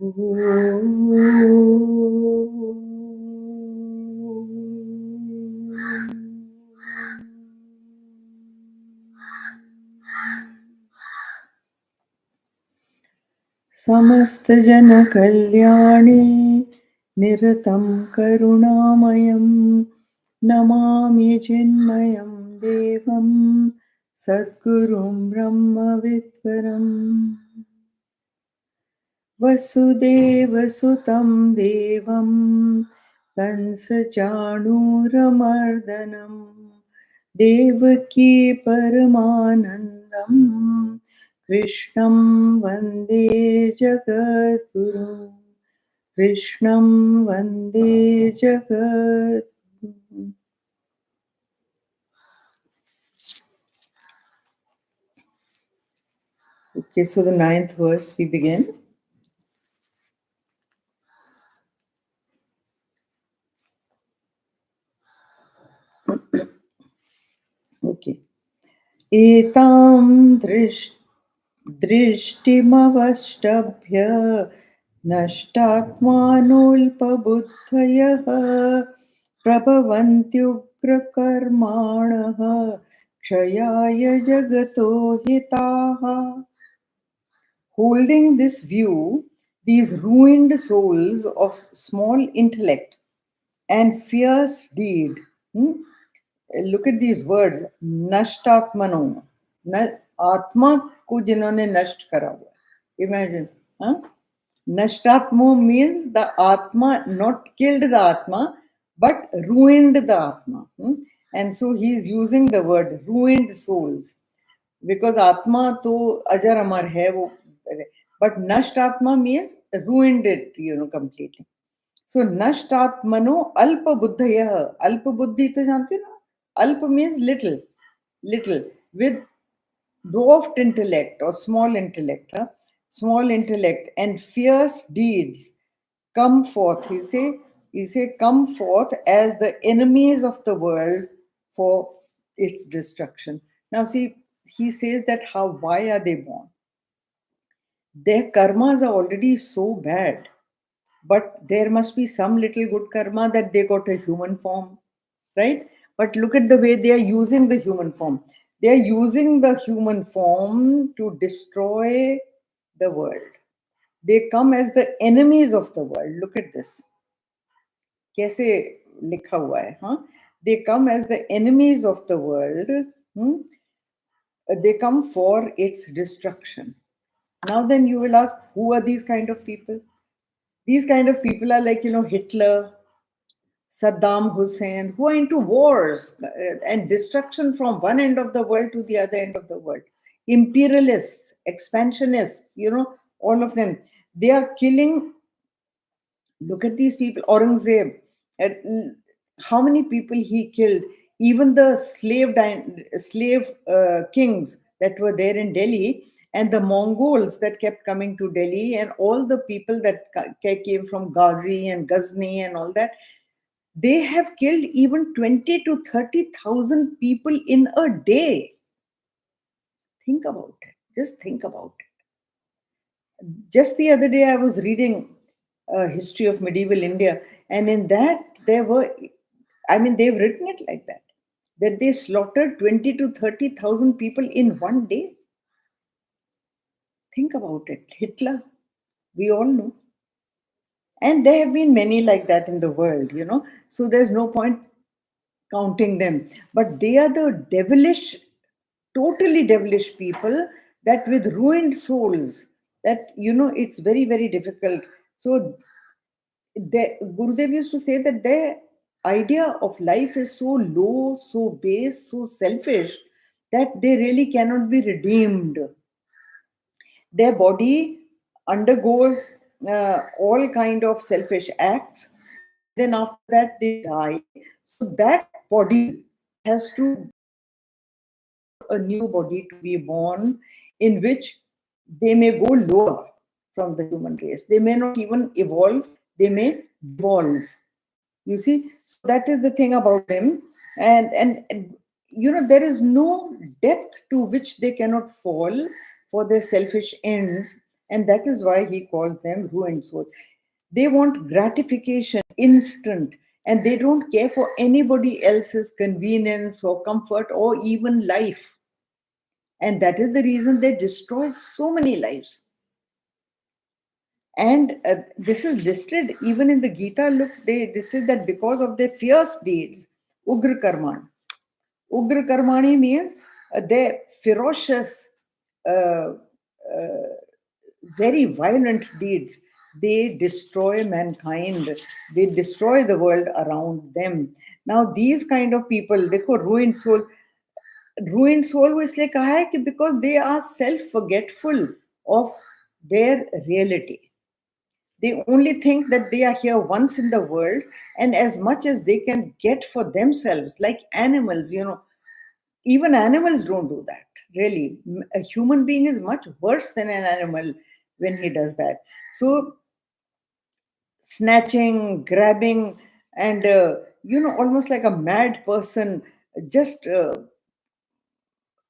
समस्त जन कल्याणे निरतं करुणामयं नमामि चिन्मयं देवं सद्गुरुं ब्रह्मविद्वरम् वसुदेवसुतं देवं कंसचाणूरमर्दनं देवकी परमानन्दं कृष्णं वन्दे जगद्गुरुं कृष्णं वन्दे जगद्गुरुम्. Okay, so the 9th verse we begin. Okay. एतां दृष्टिमवष्टभ्य नष्टात्मानोऽल्पबुद्धयः प्रभवन्त्युग्रकर्माणः क्षयाय जगतो हिताः. Holding this view, these ruined souls of small intellect and fierce deed, look at these words, nashtatmano, आत्मा को जिन्होंने नष्ट करा हुआ. Imagine, nashtatmo means the atma, not killed the atma, but ruined the atma. And so he is using the word ruined souls, because atma to ajar amar hai wo, but nashtatma means ruined it, completely. So nashtatmano alpa buddhayah, alpa buddhi to jante na, alpa means little, with dwarfed intellect or small intellect, and fierce deeds come forth. He say come forth as the enemies of the world for its destruction. Now see, he says that why are they born? Their karmas are already so bad, but there must be some little good karma that they got a human form, right? But look at the way they are using the human form. They are using the human form to destroy the world. They come as the enemies of the world. Look at this. Kaise likha hua hai, huh? They come as the enemies of the world. They come for its destruction. Now then you will ask, who are these kind of people? These kind of people are like, Hitler, Saddam Hussein, who are into wars and destruction from one end of the world to the other end of the world. Imperialists, expansionists, all of them. They are killing. Look at these people. Aurangzeb, how many people he killed? Even the slave kings that were there in Delhi, and the Mongols that kept coming to Delhi, and all the people that came from Ghazi and Ghazni and all that. They have killed even 20 to 30,000 people in a day. Think about it. Just think about it. Just the other day, I was reading a history of medieval India, and in that they've written it like that they slaughtered 20 to 30,000 people in one day. Think about it. Hitler, we all know. And there have been many like that in the world, so there's no point counting them. But they are the devilish, totally devilish people, that with ruined souls, that it's very, very difficult. So Gurudev used to say that their idea of life is so low, so base, so selfish, that they really cannot be redeemed. Their body undergoes all kind of selfish acts, then after that they die. So that body has to a new body to be born, in which they may go lower from the human race. They may not even evolve, they may devolve. You see, so that is the thing about them. And there is no depth to which they cannot fall for their selfish ends. And that is why he calls them ruined souls. They want gratification instant, and they don't care for anybody else's convenience or comfort or even life. And that is the reason they destroy so many lives. And this is listed even in the Gita. Look, this is that because of their fierce deeds, Ugra Karman. Ugra Karmani means their ferocious, uh, uh, very violent deeds. They destroy mankind. They destroy the world around them. Now, these kind of people, देखो ruined soul को इसलिए कहा है कि because they are self-forgetful of their reality. They only think that they are here once in the world, and as much as they can get for themselves, like animals, even animals don't do that, really. A human being is much worse than an animal when he does that. So, snatching, grabbing, and, almost like a mad person, just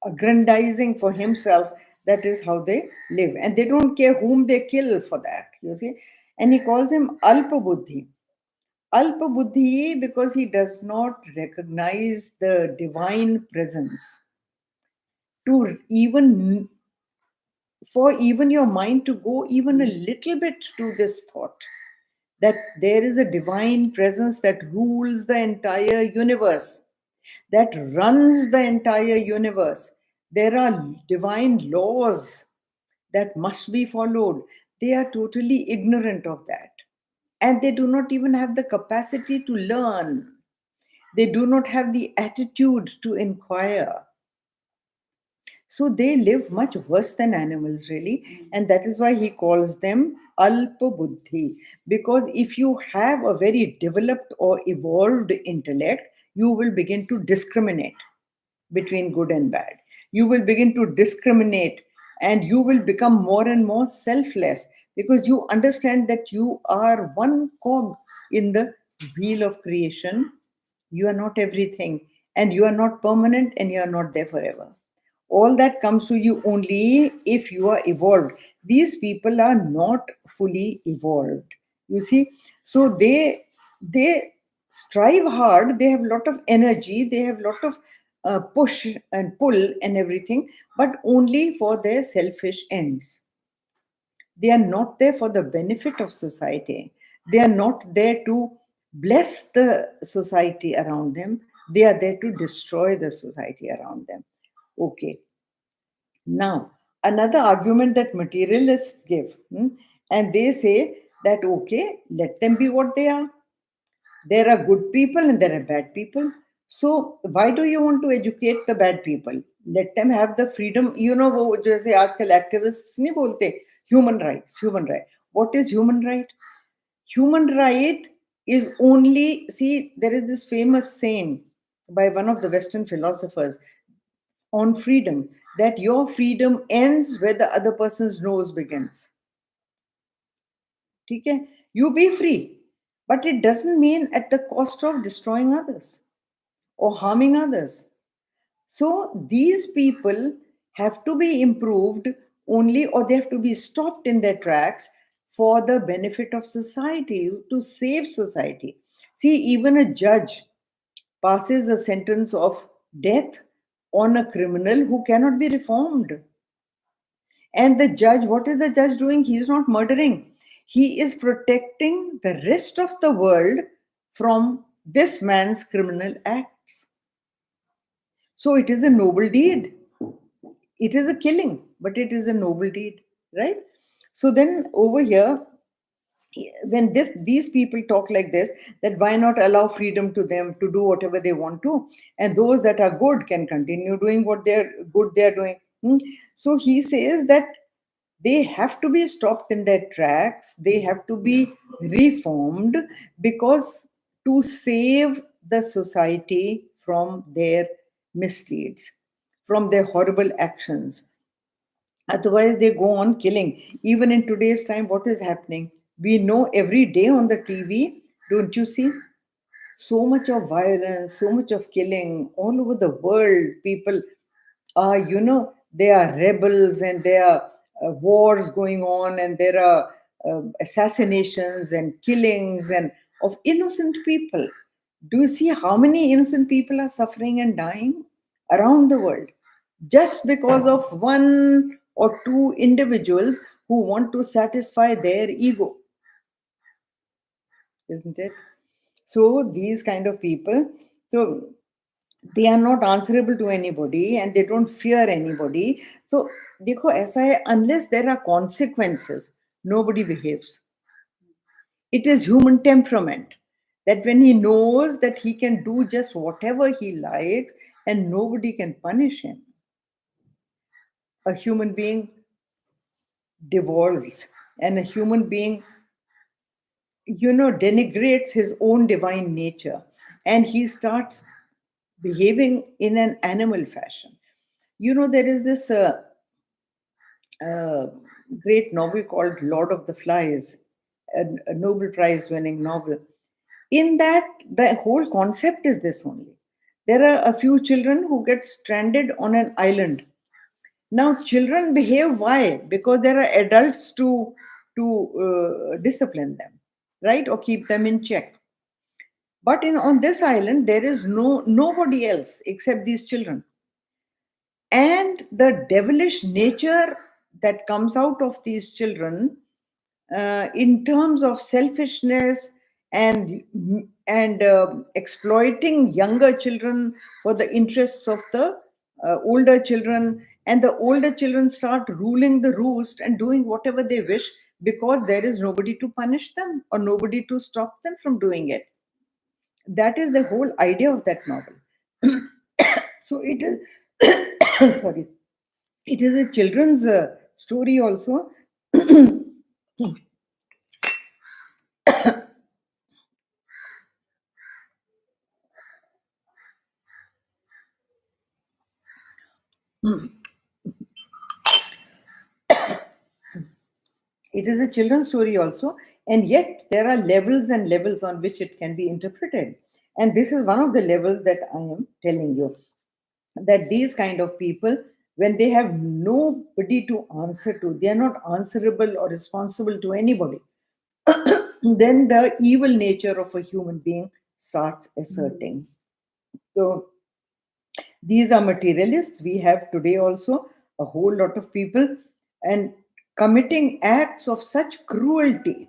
aggrandizing for himself. That is how they live, and they don't care whom they kill for that, you see. And he calls him alpa buddhi. Alpa buddhi because he does not recognize the divine presence. To even for even your mind to go even a little bit to this thought that there is a divine presence that rules the entire universe, that runs the entire universe. There are divine laws that must be followed. They are totally ignorant of that. And they do not even have the capacity to learn. They do not have the attitude to inquire. So they live much worse than animals, really. And that is why he calls them alpa buddhi. Because if you have a very developed or evolved intellect, you will begin to discriminate between good and bad. You will begin to discriminate, and you will become more and more selfless because you understand that you are one cog in the wheel of creation. You are not everything, and you are not permanent, and you are not there forever. All that comes to you only if you are evolved. These people are not fully evolved, you see. So they strive hard, they have a lot of energy, they have a lot of push and pull and everything, but only for their selfish ends. They are not there for the benefit of society. They are not there to bless the society around them. They are there to destroy the society around them. Okay. Now, another argument that materialists give, and they say that, okay, let them be what they are. There are good people and there are bad people. So, why do you want to educate the bad people? Let them have the freedom. वो जैसे आजकल activists नहीं बोलते human rights, human right. What is human right? Human right is only, see, there is this famous saying by one of the Western philosophers on freedom that your freedom ends where the other person's nose begins. ठीक है? You be free, but it doesn't mean at the cost of destroying others or harming others. So these people have to be improved only, or they have to be stopped in their tracks for the benefit of society, to save society. See, even a judge passes a sentence of death on a criminal who cannot be reformed. And the judge, what is the judge doing? He is not murdering. He is protecting the rest of the world from this man's criminal acts. So it is a noble deed. It is a killing, but it is a noble deed, right? So then over here, when these people talk like this, that why not allow freedom to them to do whatever they want to, and those that are good can continue doing what they're doing. So he says that they have to be stopped in their tracks, they have to be reformed, because to save the society from their misdeeds, from their horrible actions. Otherwise, they go on killing. Even in today's time, what is happening? We know every day on the TV, don't you see? So much of violence, so much of killing all over the world. People are, they are rebels, and they are wars going on, and there are assassinations and killings and of innocent people. Do you see how many innocent people are suffering and dying around the world just because of one or two individuals who want to satisfy their ego, isn't it? So these kind of people, so they are not answerable to anybody and they don't fear anybody. So देखो ऐसा है, unless there are consequences, nobody behaves. It is human temperament that when he knows that he can do just whatever he likes and nobody can punish him, a human being devolves, and a human being, denigrates his own divine nature, and he starts behaving in an animal fashion. There is this uh, great novel called Lord of the Flies, a Nobel Prize winning novel. In that, the whole concept is this only. There are a few children who get stranded on an island. Now, children behave why? Because there are adults to discipline them, right, or keep them in check. But on this island, there is nobody else except these children, and the devilish nature that comes out of these children, in terms of selfishness and exploiting younger children for the interests of the older children, and the older children start ruling the roost and doing whatever they wish because there is nobody to punish them or nobody to stop them from doing it. That is the whole idea of that novel. So it is sorry, it is a children's story also. It is a children's story also, and yet there are levels and levels on which it can be interpreted. And this is one of the levels that I am telling you, that these kind of people, when they have nobody to answer to, they are not answerable or responsible to anybody, then the evil nature of a human being starts asserting. So these are materialists. We have today also a whole lot of people and committing acts of such cruelty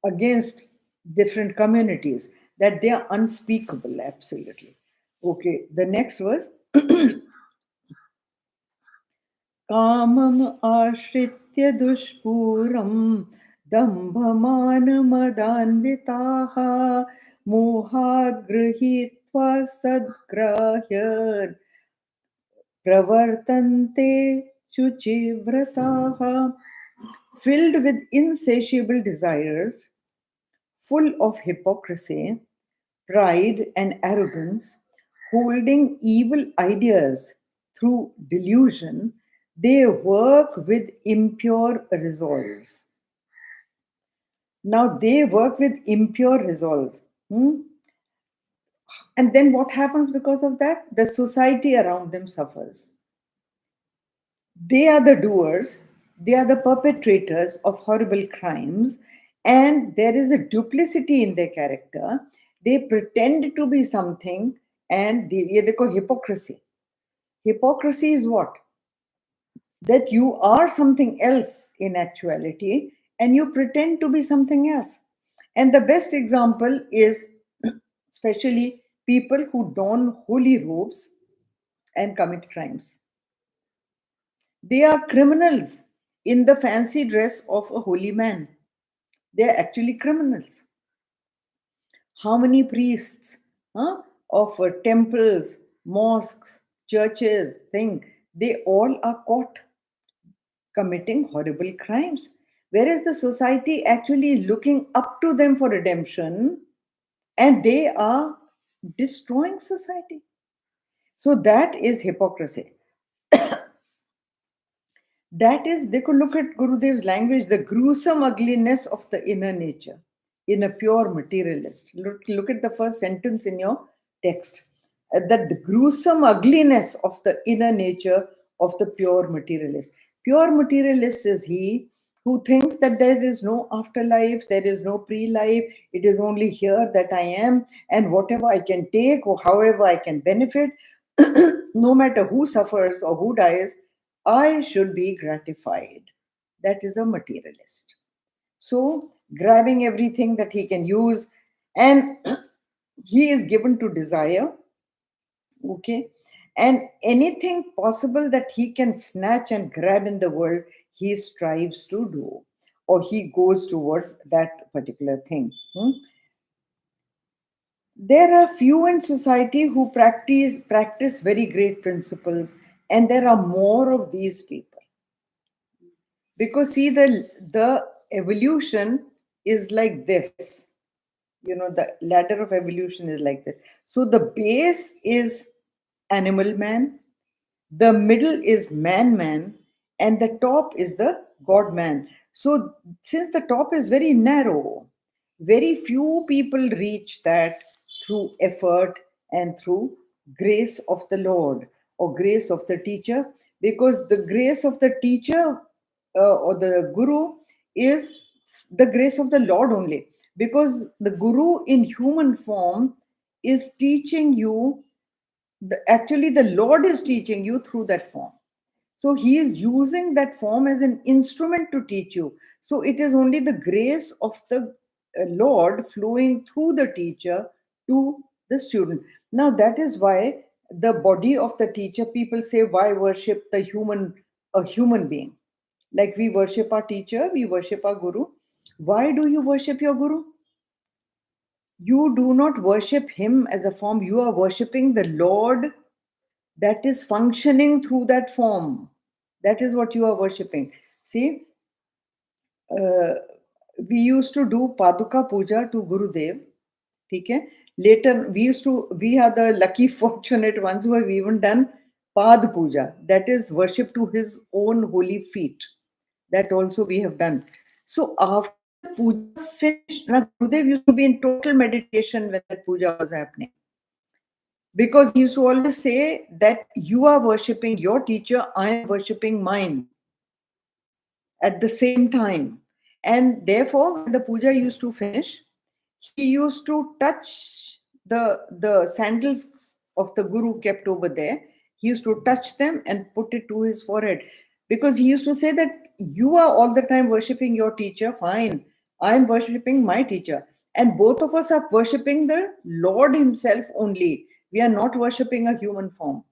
against different communities that they are unspeakable, absolutely. Okay, the next verse. कामम् आश्रित्य दुष्पूरं दम्भमानमदान्विताः मोहाद् गृहीत्वा सद्ग्राह्य प्रवर्तन्ते शुचिव्रताः. Filled with insatiable desires, full of hypocrisy, pride, and arrogance, holding evil ideas through delusion, they work with impure resolves. Now, they work with impure resolves. And then what happens because of that? The society around them suffers. They are the doers, they are the perpetrators of horrible crimes, and there is a duplicity in their character. They pretend to be something, and they call hypocrisy. Hypocrisy is what? That you are something else in actuality, and you pretend to be something else. And the best example is especially people who don holy robes and commit crimes. They are criminals in the fancy dress of a holy man. They are actually criminals. How many priests of temples, mosques, churches, they all are caught committing horrible crimes. Whereas the society actually is looking up to them for redemption, and they are destroying society. So that is hypocrisy. That is, they could look at Gurudev's language, the gruesome ugliness of the inner nature in a pure materialist. Look at the first sentence in your text. That the gruesome ugliness of the inner nature of the pure materialist. Pure materialist is he who thinks that there is no afterlife, there is no pre-life, it is only here that I am, and whatever I can take or however I can benefit, no matter who suffers or who dies, I should be gratified. That is a materialist. So, grabbing everything that he can use, and he is given to desire, okay, and anything possible that he can snatch and grab in the world, he strives to do, or he goes towards that particular thing. There are few in society who practice very great principles, and there are more of these people. Because see, the evolution is like this. The ladder of evolution is like this. So the base is animal man, the middle is man, and the top is the God man. So since the top is very narrow, very few people reach that through effort and through grace of the Lord or grace of the teacher, because the grace of the teacher or the guru is the grace of the Lord only, because the guru in human form is teaching you, actually the Lord is teaching you through that form. So he is using that form as an instrument to teach you. So it is only the grace of the Lord flowing through the teacher to the student. Now that is why the body of the teacher, people say, why worship a human being? Like we worship our teacher, we worship our guru. Why do you worship your guru? You do not worship him as a form, you are worshipping the Lord that is functioning through that form. That is what you are worshipping. See, uh, we used to do Paduka Puja to Gurudev. Okay? Later, we are the lucky, fortunate ones who have even done Pad Puja, that is worship to his own holy feet. That also we have done. So after the puja finished, now Gurudev used to be in total meditation when that puja was happening. Because he used to always say that you are worshipping your teacher, I am worshipping mine at the same time. And therefore, when the puja used to finish, he used to touch the sandals of the guru kept over there. He used to touch them and put it to his forehead. Because he used to say that you are all the time worshipping your teacher, fine. I am worshipping my teacher. And both of us are worshipping the Lord Himself only. We are not worshipping a human form,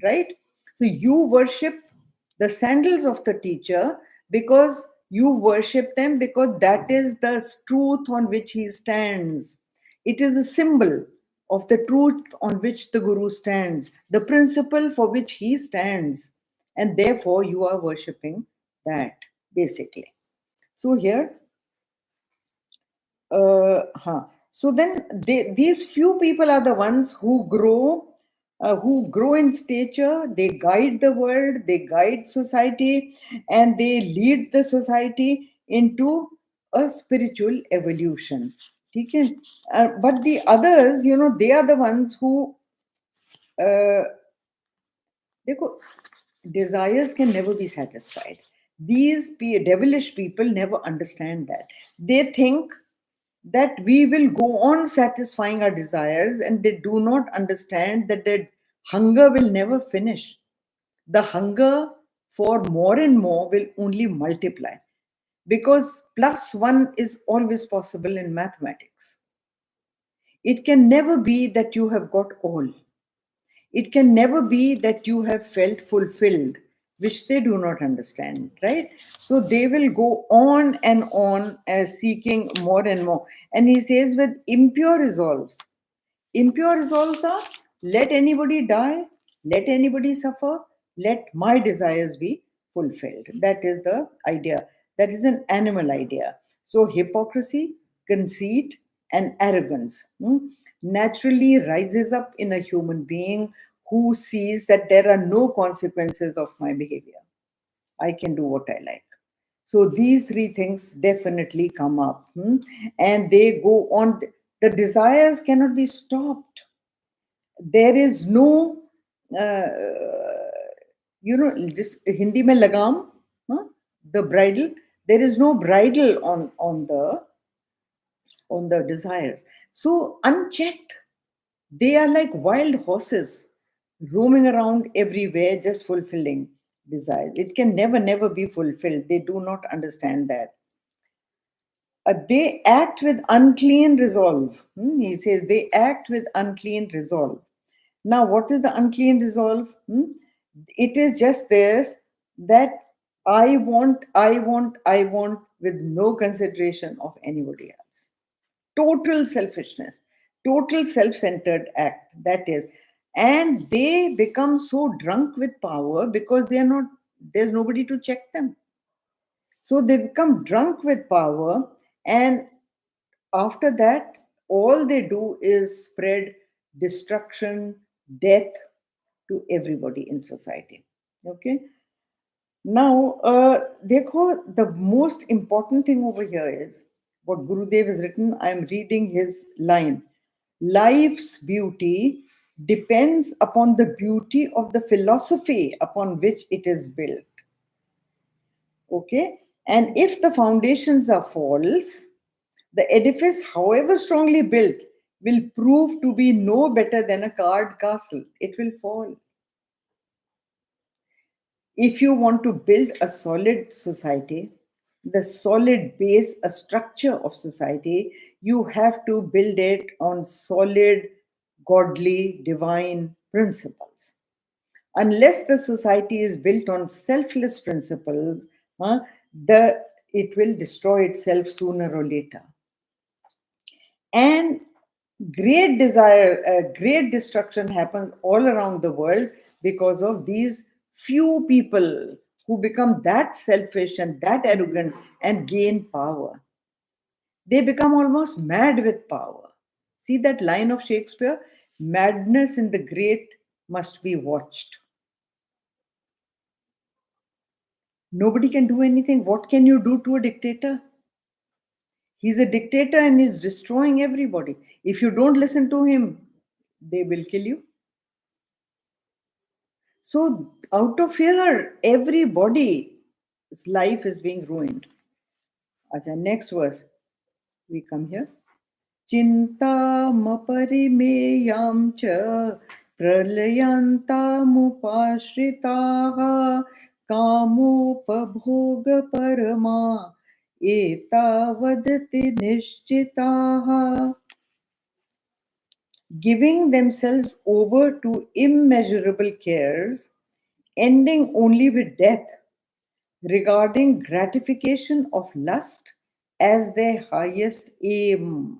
right? So you worship the sandals of the teacher because you worship them, because that is the truth on which he stands. It is a symbol of the truth on which the guru stands, the principle for which he stands, and therefore you are worshipping that, basically. So here so then these few people are the ones who grow in stature, they guide the world, they guide society, and they lead the society into a spiritual evolution. Okay? But the others, they are the ones who uh, देखो, desires can never be satisfied. These devilish people never understand that. They think that we will go on satisfying our desires, and they do not understand that the hunger will never finish. The hunger for more and more will only multiply, because plus one is always possible in mathematics. It can never be that you have got all. It can never be that you have felt fulfilled, which they do not understand, right? So they will go on and on as seeking more and more. And he says, with impure resolves, impure resolves are, let anybody die, let anybody suffer, let my desires be fulfilled. That is the idea. That is an animal idea. So hypocrisy, conceit, and arrogance naturally rises up in a human being who sees that there are no consequences of my behavior. I can do what I like. So these three things definitely come up, and they go on. The desires cannot be stopped. There is no, uh, just Hindi mein lagam, huh? The bridle. There is no bridle on the desires. So unchecked, they are like wild horses roaming around everywhere, just fulfilling desires. It can never be fulfilled. They do not understand that. They act with unclean resolve. He says they act with unclean resolve. Now, what is the unclean resolve? It is just this, that I want with no consideration of anybody else. Total selfishness, total self centered act, that is. And they become so drunk with power because there's nobody to check them. So they become drunk with power, and after that, all they do is spread destruction, death to everybody in society. Okay. Now, dekho, the most important thing over here is what Gurudev has written. I am reading his line. Life's beauty depends upon the beauty of the philosophy upon which it is built. Okay. And if the foundations are false, the edifice, however strongly built, will prove to be no better than a card castle. It will fall. If you want to build a solid society, the solid base, a structure of society, you have to build it on solid, godly, divine principles. Unless the society is built on selfless principles, the it will destroy itself sooner or later. And great destruction happens all around the world because of these few people who become that selfish and that arrogant and gain power. They become almost mad with power. See that line of Shakespeare? Madness in the great must be watched. Nobody can do anything. What can you do to a dictator? He's a dictator and he's destroying everybody. If you don't listen to him, they will kill you. So, out of fear, everybody's life is being ruined. Acha, next verse. We come here. Chinta maparimeyam cha pralayanta kamopabhoga parama etavadati nishchitaha, giving themselves over to immeasurable cares, ending only with death, regarding gratification of lust as their highest aim.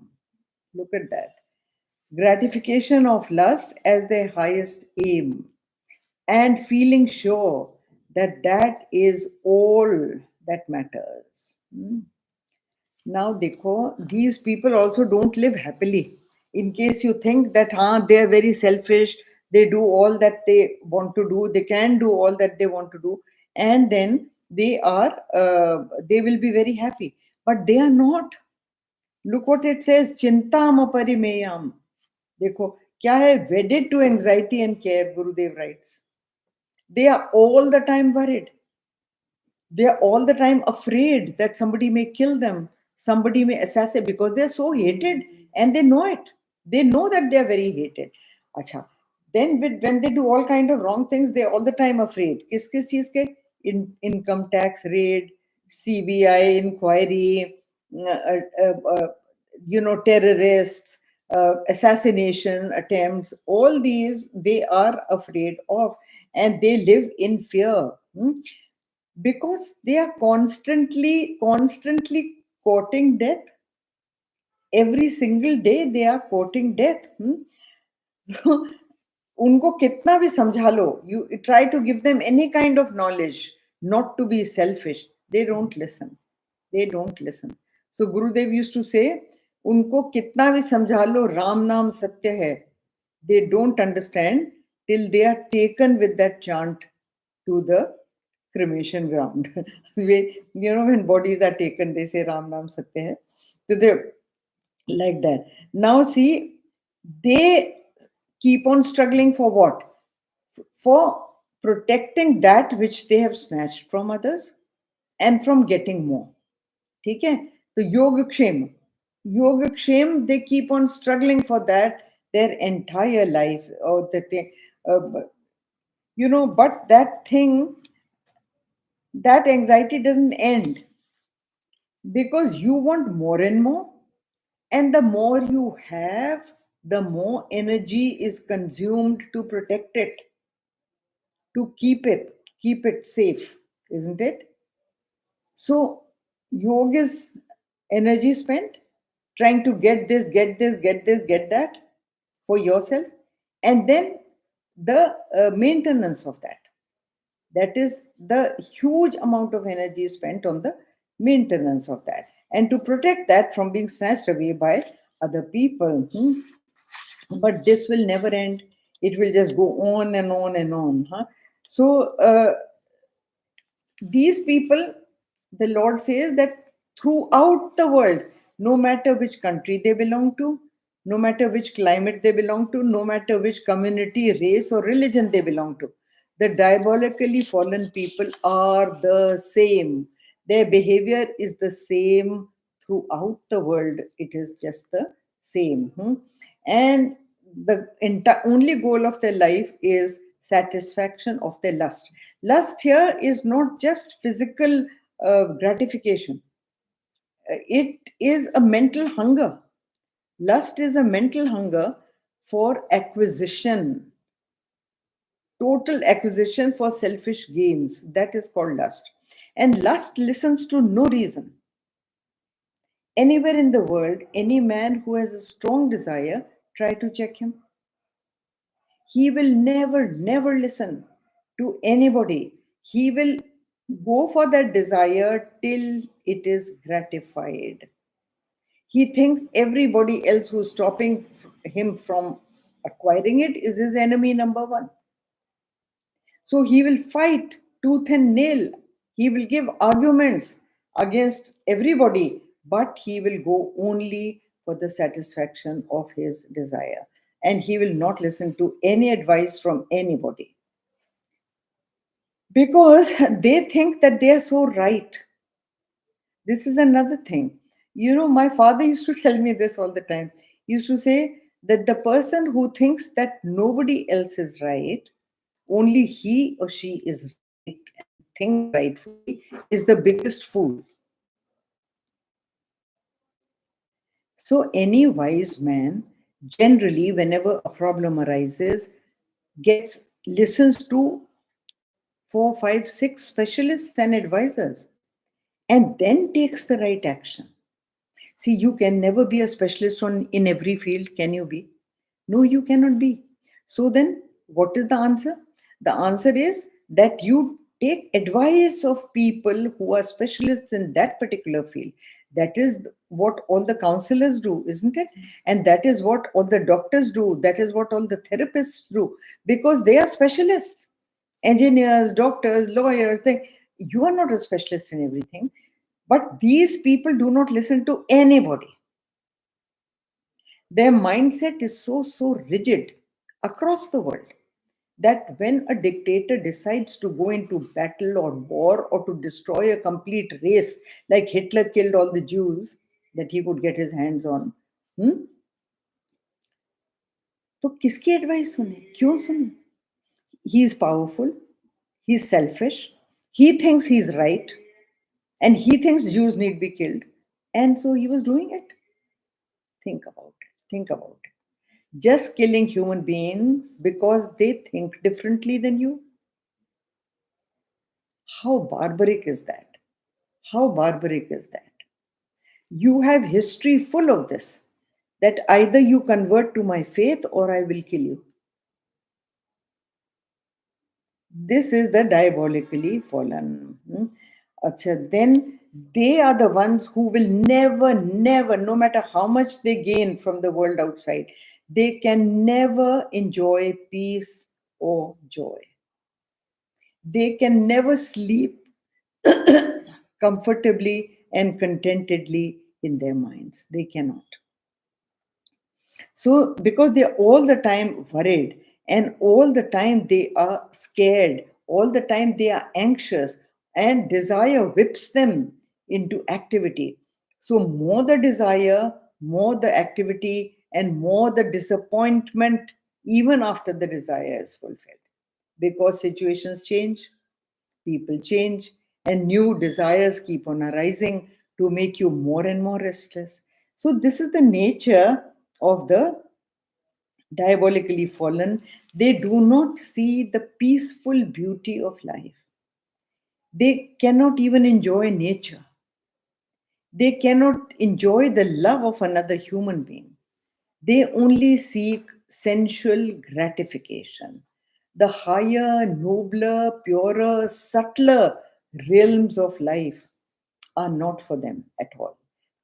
Look at that. Gratification of lust as their highest aim, and feeling sure that that is all that matters. Now, dekho, these people also don't live happily. In case you think that they are very selfish, they do all that they want to do, they can do all that they want to do, and then they will be very happy. But they are not. Look what it says, Chintam aparimeyam. Dekho, kya hai? Wedded to anxiety and care, Gurudev writes. They are all the time worried. They are all the time afraid that somebody may kill them, somebody may assassinate, because they're so hated and they know it. They know that they're very hated. Acha. Then when they do all kind of wrong things, they're all the time afraid. Kis cheez ke? Income tax raid, CBI inquiry, terrorists, assassination attempts, all these they are afraid of, and they live in fear. Because they are constantly courting death. Every single day they are courting death. So, उनको कितना भी समझा लो, you try to give them any kind of knowledge not to be selfish, they don't listen. So Gurudev used to say, उनको कितना भी समझा लो राम नाम सत्य है, they don't understand till they are taken with that chant to the cremation ground. When bodies are taken, they say Ram Nam Satya Hai. So they're like that. Now see, they keep on struggling for what? For protecting that which they have snatched from others and from getting more. ठीक है? तो Yogakshem, they keep on struggling for that their entire life, or that they, but that thing, that anxiety doesn't end, because you want more and more, and the more you have, the more energy is consumed to protect it, to keep it safe, isn't it? So yoga is energy spent trying to get this, get this, get this, get that for yourself, and then the maintenance of that. That is the huge amount of energy spent on the maintenance of that, and to protect that from being snatched away by other people. But this will never end. It will just go on and on and on. So these people, the Lord says that throughout the world, no matter which country they belong to, no matter which climate they belong to, no matter which community, race, or religion they belong to, the diabolically fallen people are the same. Their behavior is the same throughout the world. It is just the same. And the only goal of their life is satisfaction of their lust. Lust here is not just physical gratification, it is a mental hunger. Lust is a mental hunger for acquisition, total acquisition for selfish gains. That is called lust. And lust listens to no reason. Anywhere in the world, any man who has a strong desire, try to check him. He will never listen to anybody. He will go for that desire till it is gratified. He thinks everybody else who's stopping him from acquiring it is his enemy number one. So he will fight tooth and nail. He will give arguments against everybody, but he will go only for the satisfaction of his desire. And he will not listen to any advice from anybody, because they think that they are so right. This is another thing. My father used to tell me this all the time. He used to say that the person who thinks that nobody else is right, only he or she is right and thinks rightfully, is the biggest fool. So any wise man, generally, whenever a problem arises, listens to 4, 5, 6 specialists and advisors, and then takes the right action. See, you can never be a specialist in every field, can you be? No, you cannot be. So then, what is the answer? The answer is that you take advice of people who are specialists in that particular field. That is what all the counselors do, isn't it? And that is what all the doctors do. That is what all the therapists do, because they are specialists. Engineers, doctors, lawyers, you are not a specialist in everything. But these people do not listen to anybody. Their mindset is so rigid across the world that when a dictator decides to go into battle or war or to destroy a complete race, like Hitler killed all the Jews that he could get his hands on, तो किसकी advice सुने? क्यों सुने? He is powerful, he's selfish, he thinks he's right, and he thinks Jews need to be killed, and so he was doing it. Think about it. Just killing human beings because they think differently than you. How barbaric is that? How barbaric is that? You have history full of this, that either you convert to my faith or I will kill you. This is the diabolically fallen. Then they are the ones who will never, no matter how much they gain from the world outside, they can never enjoy peace or joy. They can never sleep comfortably and contentedly in their minds. They cannot. So, because they are all the time worried and all the time they are scared all the time they are anxious, and desire whips them into activity. So, more the desire, more the activity, and more the disappointment, even after the desire is fulfilled. Because situations change, people change, and new desires keep on arising to make you more and more restless. So, this is the nature of the diabolically fallen. They do not see the peaceful beauty of life. They cannot even enjoy nature. They cannot enjoy the love of another human being. They only seek sensual gratification. The higher, nobler, purer, subtler realms of life are not for them at all.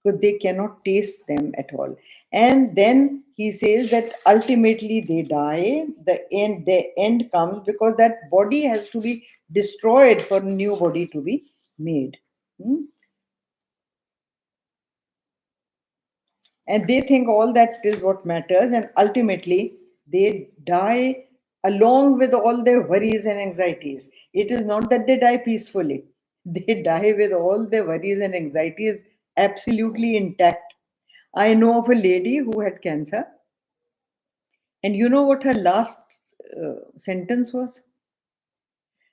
Because they cannot taste them at all. And then he says that ultimately they die, the end comes because that body has to be destroyed for a new body to be made. Hmm? And they think all that is what matters, and ultimately they die along with all their worries and anxieties. It is not that they die peacefully, they die with all their worries and anxieties absolutely intact. I know of a lady who had cancer, and you know what her last sentence was?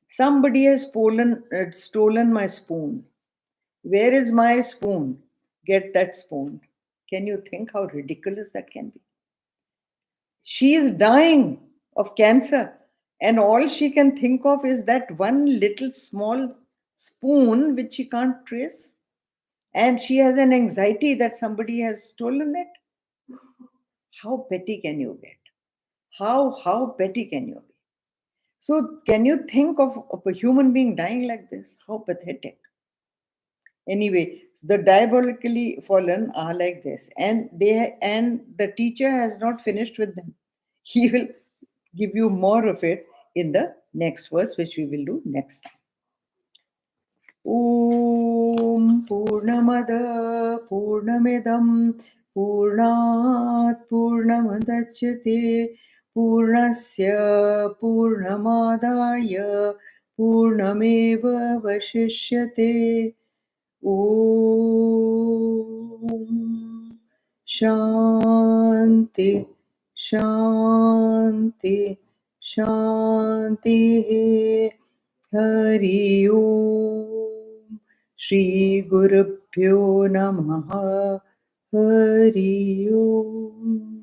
Somebody has stolen my spoon. Where is my spoon? Get that spoon. Can you think how ridiculous that can be? She is dying of cancer, and all she can think of is that one little small spoon which she can't trace. And she has an anxiety that somebody has stolen it. How petty can you get? How petty can you be? So, can you think of a human being dying like this? How pathetic. Anyway, the diabolically fallen are like this, and the teacher has not finished with them. He will give you more of it in the next verse, which we will do next time. Om Purnamada Purnamidam Purnat Purnamadachyate Purnasya Purnamadaya Purnameva Vashishyate. Om Shanti Shanti Shanti. Hari Om Shri Gurubhyo Namaha. Hari Om.